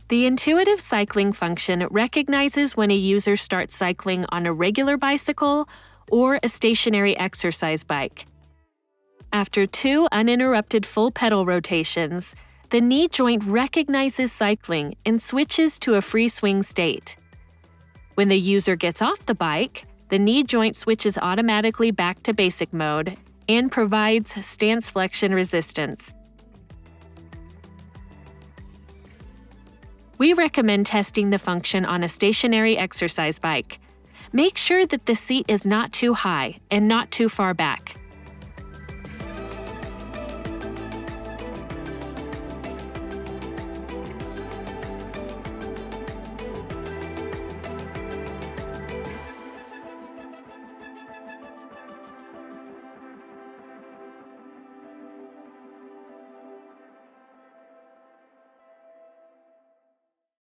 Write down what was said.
The intuitive cycling function recognizes when a user starts cycling on a regular bicycle or a stationary exercise bike. After 2 uninterrupted full pedal rotations, the knee joint recognizes cycling and switches to a free swing state. When the user gets off the bike, the knee joint switches automatically back to basic mode and provides stance flexion resistance. We recommend testing the function on a stationary exercise bike. Make sure that the seat is not too high and not too far back.